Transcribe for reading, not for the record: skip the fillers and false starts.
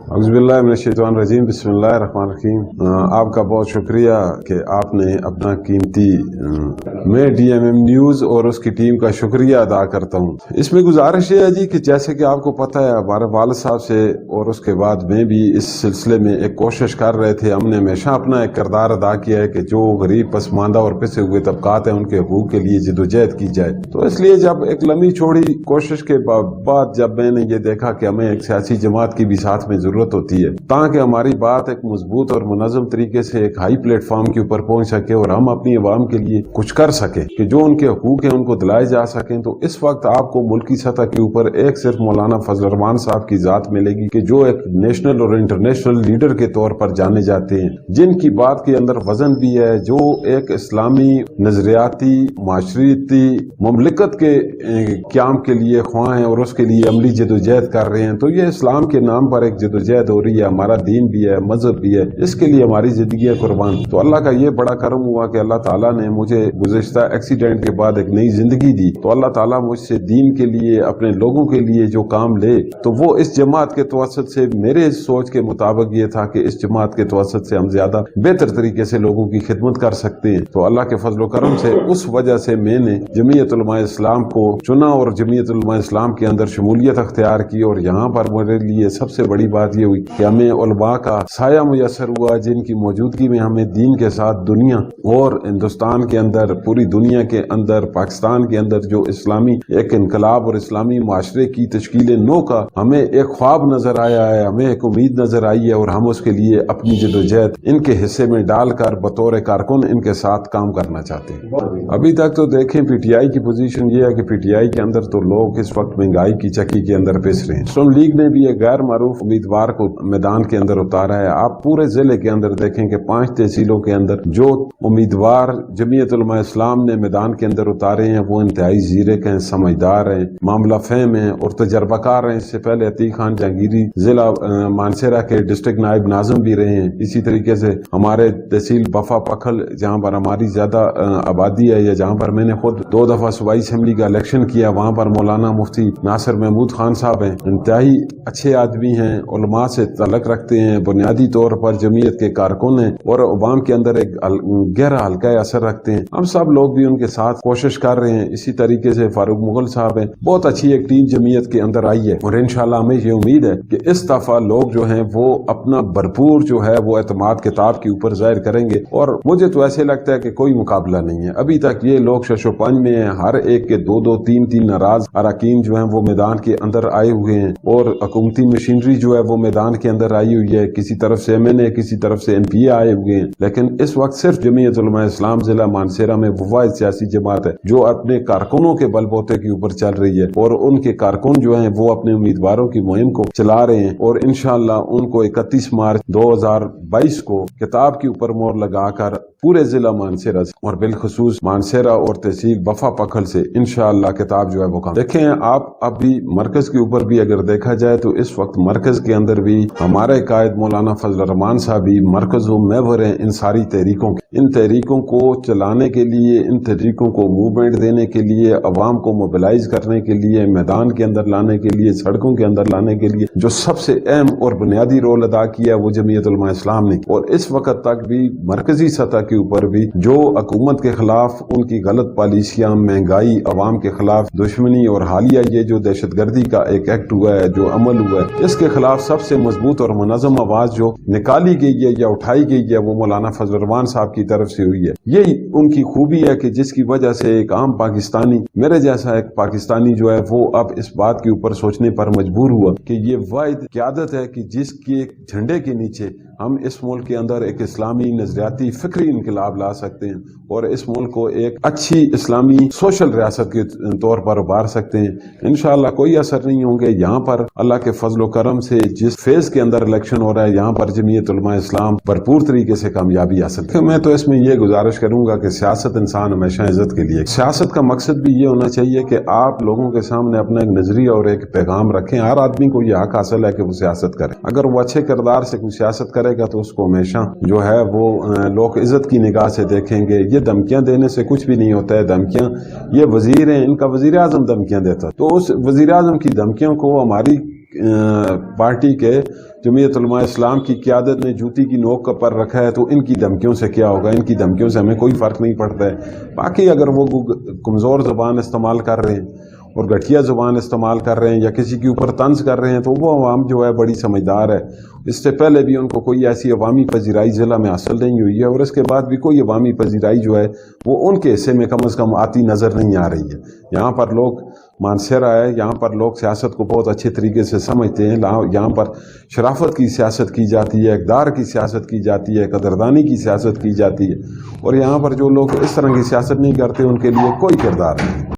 अऊज़ुबिल्लाहि मिनश्शैतानिर्रजीम, बिस्मिल्लाहिर्रहमानिर्रहीम। आपका बहुत शुक्रिया कि आपने अपना कीमती मैं DMM न्यूज़ और उसकी टीम का शुक्रिया अदा करता हूँ। इसमें गुजारिश है जी कि जैसे कि आपको पता है, हमारे वालिद साहब से और उसके बाद मैं भी इस सिलसिले में एक कोशिश कर रहे थे। हमने हमेशा अपना एक किरदार अदा किया है कि जो गरीब, पसमानदा और पिसे हुए तबकात हैं उनके हकूक़ के लिए जदोजहद की जाए। तो इसलिए जब एक लंबी चौड़ी कोशिश के बाद जब मैंने ये देखा कि हमें एक सियासी जमात की भी साथ में जरूरत होती है ताकि हमारी बात एक मजबूत और मुनज़्ज़म तरीके से एक हाई प्लेटफॉर्म के ऊपर पहुंच सके और हम अपनी अवाम के लिए कुछ कर सके कि जो उनके हकूक हैं उनको दिलाए जा सकें, तो इस वक्त आपको मुल्की सतह के ऊपर एक सिर्फ मौलाना फजल रहमान साहब की जात मिलेगी कि जो एक नेशनल और इंटरनेशनल लीडर के तौर पर जाने जाते हैं, जिनकी बात के अंदर वजन भी है, जो एक इस्लामी नजरियाती माशरती मुमलिकत के क्याम के लिए ख्वाह हैं और उसके लिए अमली जदोजहद कर रहे हैं। तो ये इस्लाम के नाम पर एक जदोजहद हो रही है, हमारा दीन भी है, मजहब भी है, इसके लिए हमारी जिंदगी है कुर्बान। तो अल्लाह का ये बड़ा करम हुआ कि अल्लाह ताला ने मुझे गुज़िश्ता एक्सीडेंट के बाद एक नई जिंदगी दी। तो अल्लाह ताला मुझसे दीन के लिए, अपने लोगों के लिए जो काम ले, तो वो इस जमात के तवस्सुत से मेरे सोच के मुताबिक ये था कि इस जमात के तवस्सुत से हम ज्यादा बेहतर तरीके से लोगों की खिदमत कर सकते हैं। तो अल्लाह के फजल करम से उस वजह से मैंने जमीयत उलमा इस्लाम को चुना और जमीयत उलमा इस्लाम के अंदर शमूलियत अख्तियार की। और यहाँ पर मेरे लिए सबसे बड़ी बात ये हुई कि हमें उलमा का साया मुयसर हुआ, जिनकी मौजूदगी में हमें दीन के साथ दुनिया और हिंदुस्तान के अंदर, पूरी दुनिया के अंदर, पाकिस्तान के अंदर जो इस्लामी एक इनकलाब और इस्लामी माशरे की तश्कील नो का हमें एक ख्वाब नजर आया है, हमें एक उम्मीद नजर आई है और हम उसके लिए अपनी जदोजहद इनके हिस्से में डालकर बतौर कारकुन इनके साथ काम करना चाहते हैं। अभी तक तो देखें PTI की पोजीशन ये है कि PTI के अंदर तो लोग इस वक्त महंगाई की चक्की के अंदर पिस रहे हैं। मुस्लिम लीग ने भी एक गैर मारूफ उम्मीदवार को मैदान के अंदर उतारा है। आप पूरे जिले के अंदर देखें कि 5 तहसीलों के अंदर जो उम्मीदवार जमीयत उलमा इस्लाम ने मैदान के अंदर उतारे हैं वो इंतहाई ज़ीरक हैं, समझदार हैं, मामला फहम हैं और तजर्बाकार हैं। इससे पहले अतीक खान जहांगीरी जिला मानसेरा के डिस्ट्रिक्ट नायब नाज़िम भी रहे हैं। इसी तरीके से हमारे तहसील बफा पखल, जहाँ पर हमारी ज्यादा आबादी है या जहाँ पर मैंने खुद 2 दफा सूबाई असेंबली का इलेक्शन किया, वहाँ पर मौलाना मुफ्ती नासिर महमूद खान साहब हैं, इंतहाई अच्छे आदमी हैं, उलमा से तल्लुक़ रखते हैं, बुनियादी तौर पर जमीयत के कारकुन हैं और अवाम के अंदर एक गहरा हल्का असर रखते हैं। हम सब लोग भी उनके साथ कोशिश कर रहे हैं। इसी तरीके से फारूक मुगल साहब हैं, बहुत अच्छी एक टीम जमीयत के अंदर आई है और इंशाल्लाह हमें ये उम्मीद है कि इस दफा लोग जो हैं वो अपना भरपूर जो है वो एतमाद किताब के ऊपर जाहिर करेंगे। और मुझे तो ऐसे लगता है कि कोई मुकाबला नहीं है। अभी तक ये लोग शशोपंज में हैं, हर एक के 2-2, 3-3 नाराज अरकान जो हैं वो मैदान के अंदर आए हुए हैं और हुकूमती मशीनरी जो है वो मैदान के अंदर आई हुई है। किसी तरफ से MNA, किसी तरफ से NPA आए हुए हैं, लेकिन इस वक्त सिर्फ जमीयत उलमा इस्लाम जिला मानसेरा में वो वाहिद सियासी जमात है जो अपने कारकुनों के बलबूते के ऊपर चल रही है और उनके कारकुन जो हैं वो अपने उम्मीदवारों की मुहिम को चला रहे हैं और इंशाअल्लाह उनको 31 मार्च 2022 को किताब के ऊपर मोहर लगाकर पूरे जिला मानसेरा और बिलखुसूस मानसेरा और तहसील बफा पखल से इंशाअल्लाह किताब जो है वो काम देखें। आप अभी मरकज के ऊपर भी अगर देखा जाए तो इस वक्त मरकज के अंदर भी हमारे कायद मौलाना फजल रहमान साहब भी मरकज व महवर हैं इन सारी तहरीकों के। इन तहरीकों को चलाने के लिए, इन तहरीकों को मूवमेंट देने के लिए, अवाम को मोबिलाइज करने के लिए, मैदान के अंदर लाने के लिए, सड़कों के अंदर लाने के लिए जो सबसे अहम और बुनियादी रोल अदा किया वो जमीयत उलमा इस्लाम ने। और इस वक्त तक भी मरकजी सतह के ऊपर भी जो हुकूमत के खिलाफ उनकी गलत पॉलिसियां, महंगाई, अवाम के खिलाफ दुश्मनी और हालिया ये जो दहशतगर्दी का एक एक्ट हुआ है, जो अमल हुआ है, इसके खिलाफ सबसे मजबूत और मुनज़्ज़म आवाज जो निकाली गई है या उठाई गई है वो मौलाना फजल रहमान साहब की तरफ से हुई है। यही उनकी खूबी है कि जिसकी वजह से एक आम पाकिस्तानी, मेरे जैसा एक पाकिस्तानी जो है वो अब इस बात के ऊपर सोचने पर मजबूर हुआ कि ये वाहिद क़यादत है कि जिसके झंडे के नीचे हम इस मुल्क के अंदर एक इस्लामी नजरियाती फिक्री इनकलाब ला सकते हैं और इस मुल्क को एक अच्छी इस्लामी सोशल रियासत के तौर पर उभार सकते हैं। इंशाअल्लाह कोई असर नहीं होंगे। यहाँ पर अल्लाह के फजल करम से जिस फेज के अंदर इलेक्शन हो रहा है यहाँ पर जमीयत उलमा इस्लाम भरपूर तरीके से कामयाबी हासिल करे। मैं तो इसमें ये गुजारिश करूंगा कि सियासत इंसान हमेशा इज्जत के लिए, सियासत का मकसद भी ये होना चाहिए कि आप लोगों के सामने अपना एक नजरिया और एक पैगाम रखें। हर आदमी को यह हक हासिल है कि वो सियासत करे। अगर वो अच्छे किरदार से कोई सियासत करेगा तो उसको हमेशा जो है वो लोग इज्जत की निगाह से देखेंगे। ये धमकियां देने से कुछ भी नहीं होता है। धमकियां, ये वजीर हैं, इनका वजीर आजम धमकियां देता, तो उस वजीर आजम की धमकियों को हमारी پارٹی کے جمعیت علماء اسلام کی قیادت نے جوتی کی نوک پر رکھا ہے تو ان کی دھمکیوں سے کیا ہوگا؟ ان کی دھمکیوں سے ہمیں کوئی فرق نہیں پڑتا ہے۔ باقی اگر وہ کمزور زبان استعمال کر رہے ہیں اور گھٹیا زبان استعمال کر رہے ہیں یا کسی کے اوپر طنز کر رہے ہیں تو وہ عوام جو ہے بڑی سمجھدار ہے۔ اس سے پہلے بھی ان کو کوئی ایسی عوامی پذیرائی ضلع میں حاصل نہیں ہوئی ہے، اور اس کے بعد بھی کوئی عوامی پذیرائی جو ہے وہ ان کے حصے میں کم از کم آتی نظر نہیں آ رہی ہے۔ یہاں پر لوگ مانسیرا ہے، یہاں پر لوگ سیاست کو بہت اچھے طریقے سے سمجھتے ہیں۔ یہاں پر شرافت کی سیاست کی جاتی ہے، اقدار کی سیاست کی جاتی ہے، قدردانی کی سیاست کی جاتی ہے، اور یہاں پر جو لوگ اس طرح کی سیاست نہیں کرتے ان کے لیے کوئی کردار نہیں۔